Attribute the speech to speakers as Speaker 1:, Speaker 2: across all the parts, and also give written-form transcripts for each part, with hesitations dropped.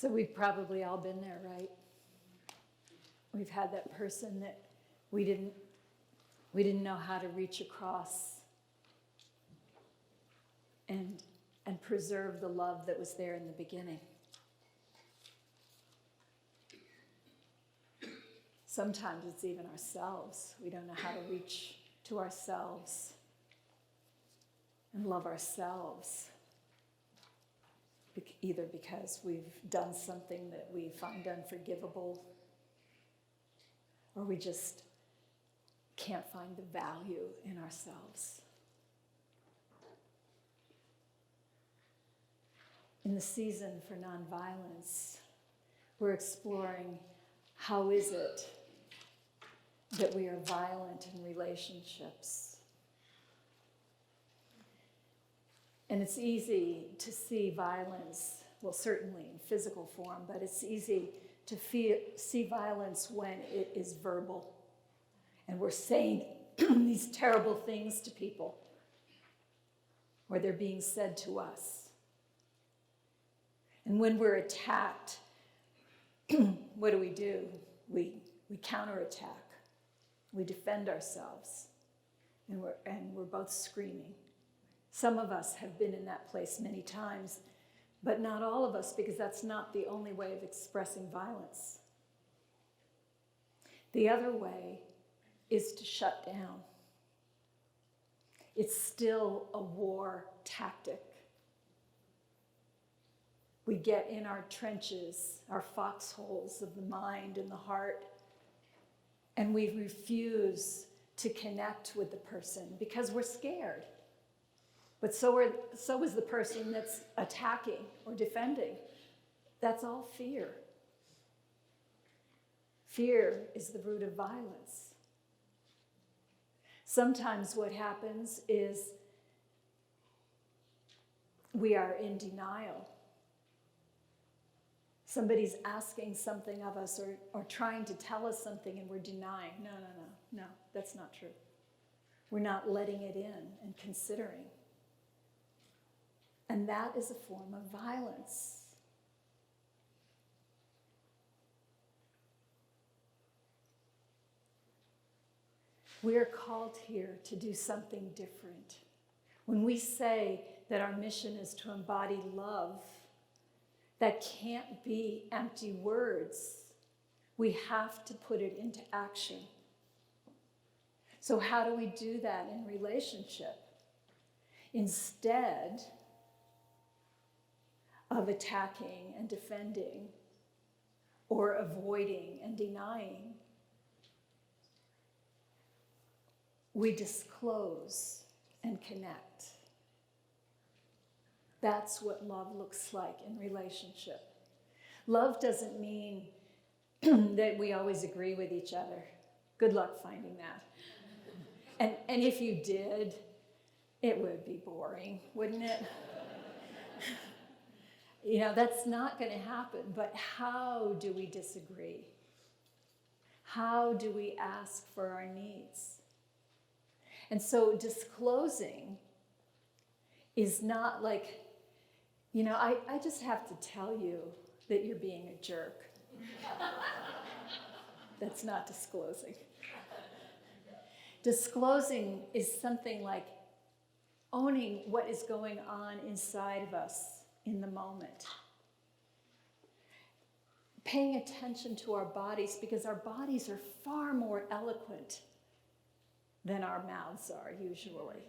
Speaker 1: So we've probably all been there, right? We've had that person that we didn't know how to reach across and preserve the love that was there in the beginning. Sometimes it's even ourselves. We don't know how to reach to ourselves and love ourselves, either because we've done something that we find unforgivable, or we just can't find the value in ourselves. In the season for nonviolence, we're exploring how is it that we are violent in relationships. And it's easy to see violence, well, certainly in physical form, but it's easy to see violence when it is verbal. And we're saying these terrible things to people, or they're being said to us. And when we're attacked, what do? We counterattack. We defend ourselves, and we're both screaming. Some of us have been in that place many times, but not all of us, because that's not the only way of expressing violence. The other way is to shut down. It's still a war tactic. We get in our trenches, our foxholes of the mind and the heart, and we refuse to connect with the person because we're scared. But so is the person that's attacking or defending. That's all fear. Fear is the root of violence. Sometimes what happens is we are in denial. Somebody's asking something of us or trying to tell us something, and we're denying. No, that's not true. We're not letting it in and considering. And that is a form of violence. We are called here to do something different. When we say that our mission is to embody love, that can't be empty words. We have to put it into action. So how do we do that in relationship? Instead of attacking and defending or avoiding and denying, we disclose and connect. That's what love looks like in relationship. Love doesn't mean that we always agree with each other. Good luck finding that. And if you did, it would be boring, wouldn't it? That's not going to happen. But how do we disagree? How do we ask for our needs? And so disclosing is not like, I just have to tell you that you're being a jerk. That's not disclosing. Disclosing is something like owning what is going on inside of us in the moment. Paying attention to our bodies, because our bodies are far more eloquent than our mouths are usually.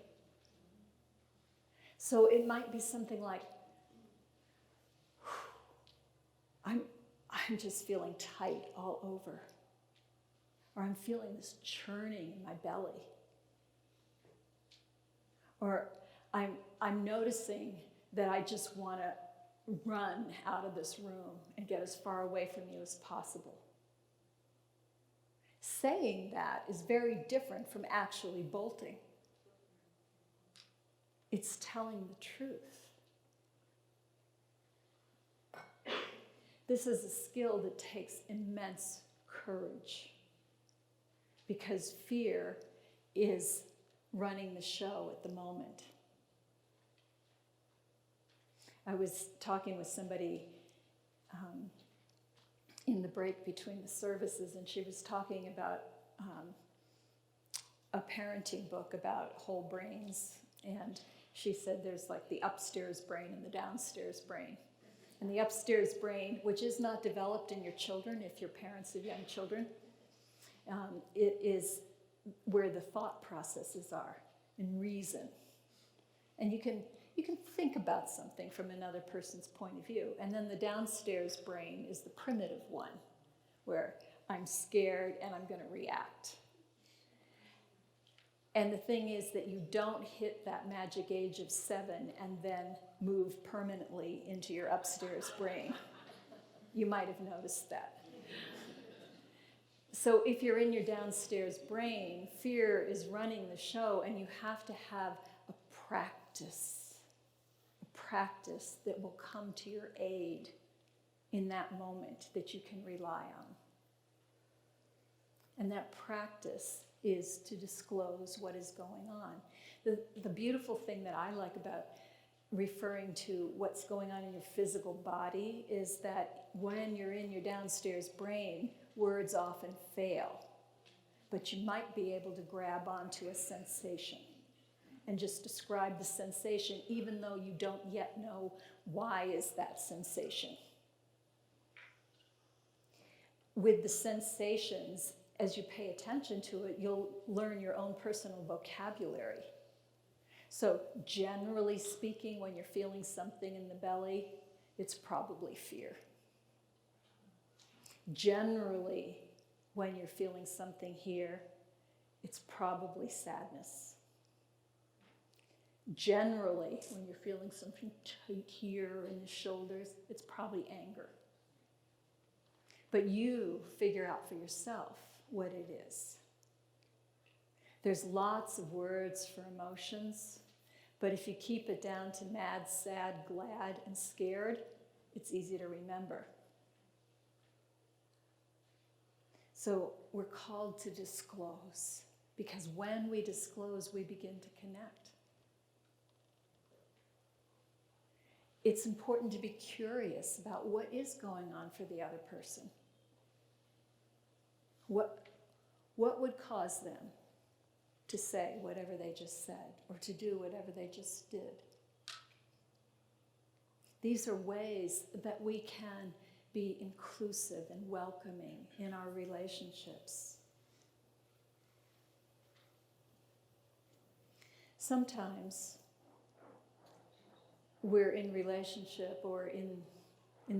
Speaker 1: So it might be something like, I'm just feeling tight all over. Or I'm feeling this churning in my belly. Or I'm noticing that I just want to run out of this room and get as far away from you as possible. Saying that is very different from actually bolting. It's telling the truth. This is a skill that takes immense courage, because fear is running the show at the moment. I was talking with somebody in the break between the services, and she was talking about a parenting book about whole brains, and she said there's like the upstairs brain and the downstairs brain. And the upstairs brain, which is not developed in your children, if you're parents of young children, it is where the thought processes are and reason. And you can think about something from another person's point of view. And then the downstairs brain is the primitive one, where I'm scared and I'm going to react. And the thing is that you don't hit that magic age of 7 and then move permanently into your upstairs brain. You might have noticed that. So if you're in your downstairs brain, fear is running the show, and you have to have a practice that will come to your aid in that moment that you can rely on. And that practice is to disclose what is going on. The beautiful thing that I like about referring to what's going on in your physical body is that when you're in your downstairs brain, words often fail, but you might be able to grab onto a sensation and just describe the sensation, even though you don't yet know why is that sensation. With the sensations, as you pay attention to it, you'll learn your own personal vocabulary. So generally speaking, when you're feeling something in the belly, it's probably fear. Generally, when you're feeling something here, it's probably sadness. Generally, when you're feeling something tight here in the shoulders, it's probably anger. But you figure out for yourself what it is. There's lots of words for emotions, but if you keep it down to mad, sad, glad, and scared, it's easy to remember. So we're called to disclose, because when we disclose, we begin to connect. It's important to be curious about what is going on for the other person. What would cause them to say whatever they just said, or to do whatever they just did? These are ways that we can be inclusive and welcoming in our relationships. Sometimes we're in relationship or in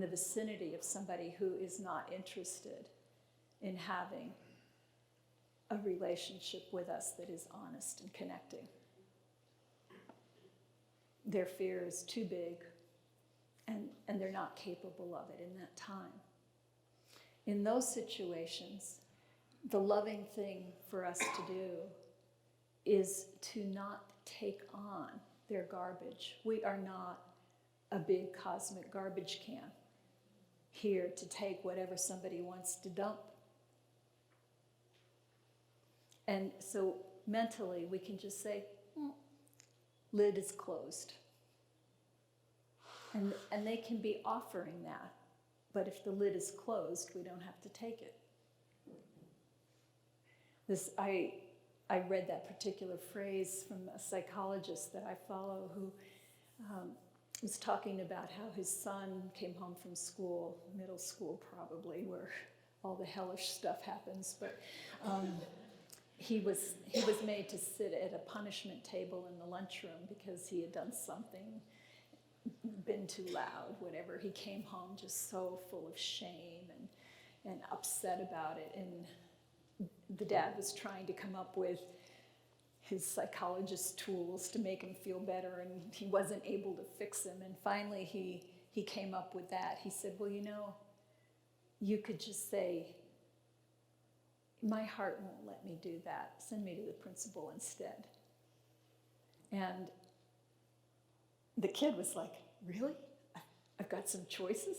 Speaker 1: the vicinity of somebody who is not interested in having a relationship with us that is honest and connecting. Their fear is too big, and they're not capable of it in that time. In those situations, the loving thing for us to do is to not take on their garbage. We are not a big cosmic garbage can here to take whatever somebody wants to dump. And so mentally, we can just say, lid is closed. And they can be offering that. But if the lid is closed, we don't have to take it. I read that particular phrase from a psychologist that I follow who was talking about how his son came home from school, middle school probably, where all the hellish stuff happens, but he was made to sit at a punishment table in the lunchroom because he had done something, been too loud, whatever. He came home just so full of shame and upset about it, and the dad was trying to come up with his psychologist tools to make him feel better, and he wasn't able to fix him. And finally he came up with that. He said, well, you could just say, my heart won't let me do that. Send me to the principal instead. And the kid was like, really? I've got some choices?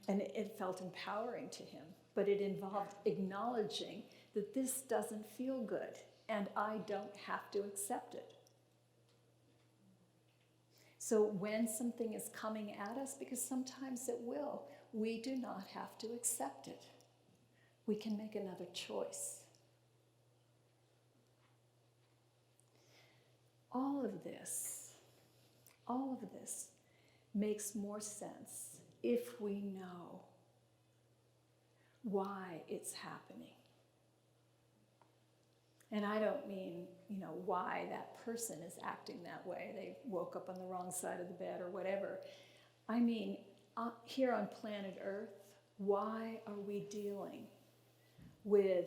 Speaker 1: And it felt empowering to him, but it involved acknowledging that this doesn't feel good and I don't have to accept it. So when something is coming at us, because sometimes it will, we do not have to accept it. We can make another choice. All of this makes more sense if we know why it's happening. And I don't mean, why that person is acting that way. They woke up on the wrong side of the bed or whatever. I mean, here on planet Earth, why are we dealing with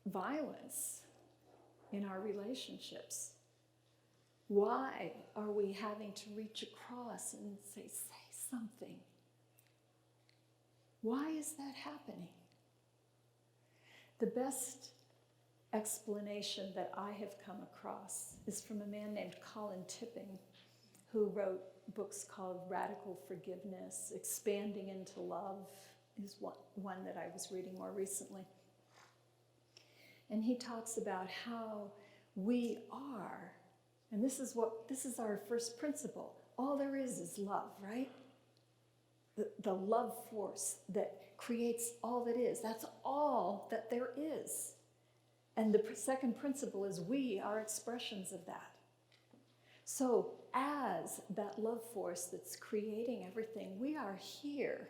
Speaker 1: violence in our relationships? Why are we having to reach across and say something? Why is that happening? The best explanation that I have come across is from a man named Colin Tipping, who wrote books called Radical Forgiveness, Expanding into Love is one that I was reading more recently. And he talks about how we are, and this is our first principle. All there is love, right? The love force that creates all that is. That's all that there is. And the second principle is we are expressions of that. So as that love force that's creating everything, we are here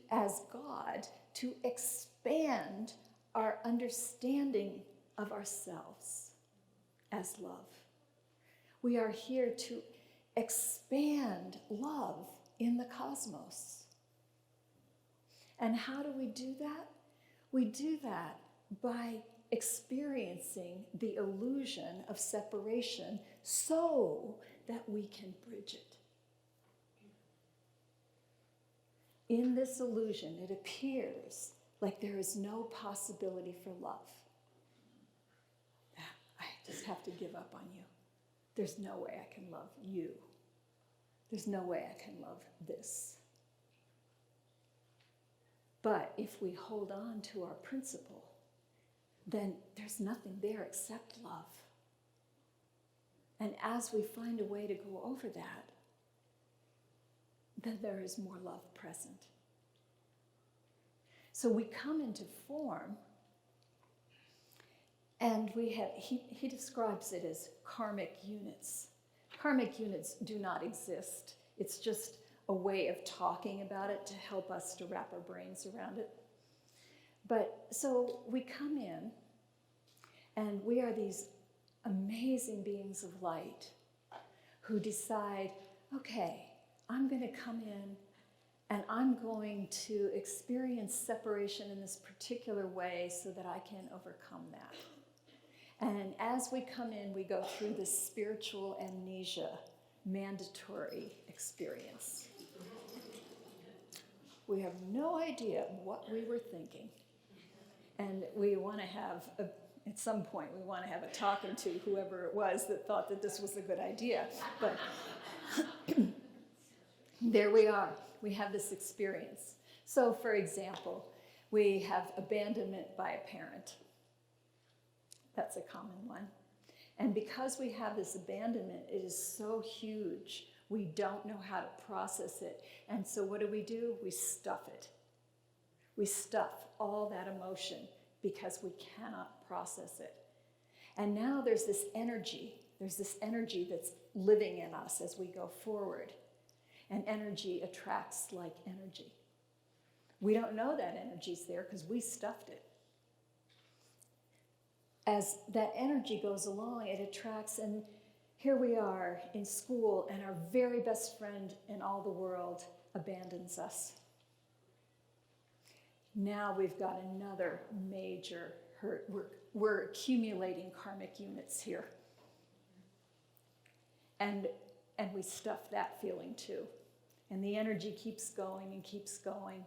Speaker 1: as God to expand our understanding of ourselves as love. We are here to expand love in the cosmos. And how do we do that? We do that by experiencing the illusion of separation so that we can bridge it. In this illusion, it appears like there is no possibility for love. I just have to give up on you. There's no way I can love you. There's no way I can love this. But if we hold on to our principle, then there's nothing there except love. And as we find a way to go over that, then there is more love present. So we come into form, and he describes it as karmic units. Karmic units do not exist. It's just a way of talking about it to help us to wrap our brains around it. But so we come in, and we are these amazing beings of light who decide, okay, I'm going to come in and I'm going to experience separation in this particular way so that I can overcome that. And as we come in, we go through this spiritual amnesia, mandatory experience. We have no idea what we were thinking. And we want to have, at some point, we want to have a talking to whoever it was that thought that this was a good idea. But there we are. We have this experience. So, for example, we have abandonment by a parent. That's a common one. And because we have this abandonment, it is so huge, we don't know how to process it. And so what do? We stuff it. We stuff all that emotion because we cannot process it. And now there's this energy that's living in us as we go forward. And energy attracts like energy. We don't know that energy's there because we stuffed it. As that energy goes along, it attracts, and here we are in school, and our very best friend in all the world abandons us. Now we've got another major hurt. We're accumulating karmic units here. And we stuff that feeling too. And the energy keeps going and keeps going.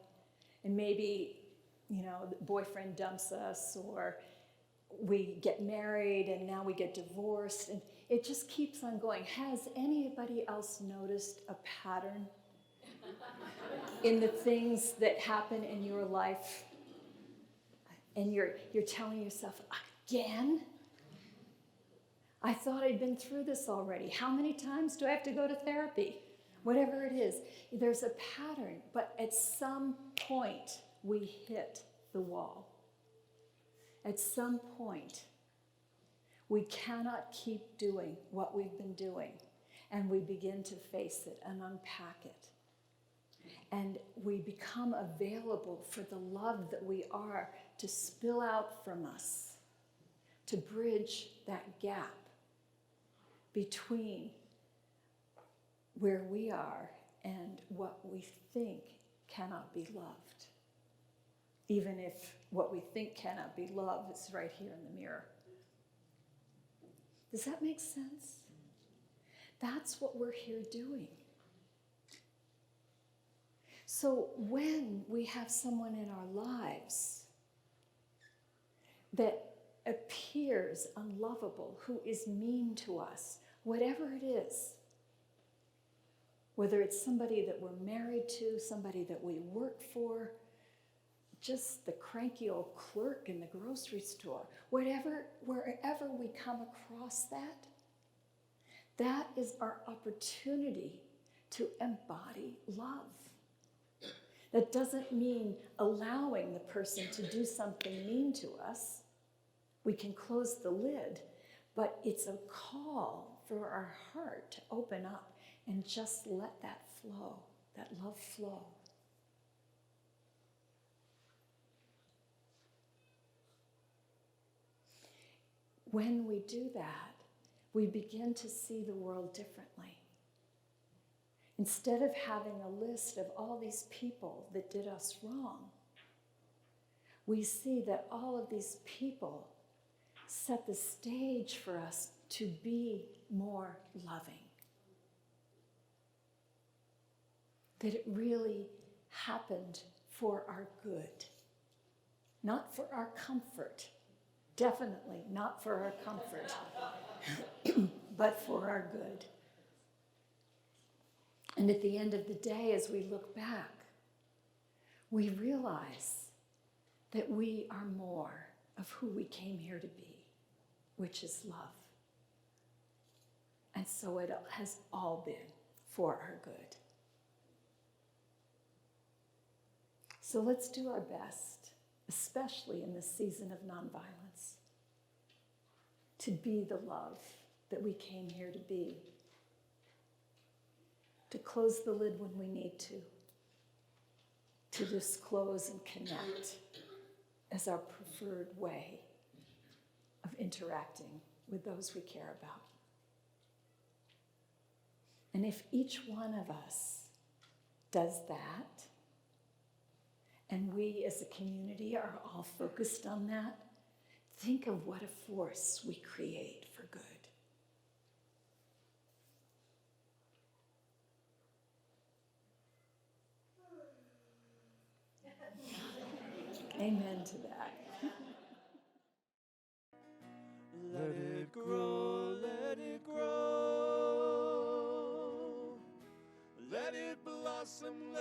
Speaker 1: And maybe, the boyfriend dumps us, or we get married and now we get divorced, and it just keeps on going. Has anybody else noticed a pattern in the things that happen in your life? And you're telling yourself, again? I thought I'd been through this already. How many times do I have to go to therapy? Whatever it is, there's a pattern, but at some point we hit the wall. At some point, we cannot keep doing what we've been doing, and we begin to face it and unpack it. And we become available for the love that we are to spill out from us, to bridge that gap between where we are and what we think cannot be loved. Even if what we think cannot be loved is right here in the mirror. Does that make sense? That's what we're here doing. So when we have someone in our lives that appears unlovable, who is mean to us, whatever it is, whether it's somebody that we're married to, somebody that we work for, just the cranky old clerk in the grocery store, wherever we come across that, that is our opportunity to embody love. That doesn't mean allowing the person to do something mean to us. We can close the lid, but it's a call for our heart to open up and just let that flow, that love flow. When we do that, we begin to see the world differently. Instead of having a list of all these people that did us wrong, we see that all of these people set the stage for us to be more loving. That it really happened for our good, not for our comfort. Definitely not for our comfort, but for our good. And at the end of the day, as we look back, we realize that we are more of who we came here to be, which is love. And so it has all been for our good. So let's do our best, especially in this season of nonviolence, to be the love that we came here to be. To close the lid when we need to disclose and connect as our preferred way of interacting with those we care about. And if each one of us does that, and we as a community are all focused on that, think of what a force we create for good. Amen to that.
Speaker 2: Let it grow, let it grow. Let it blossom,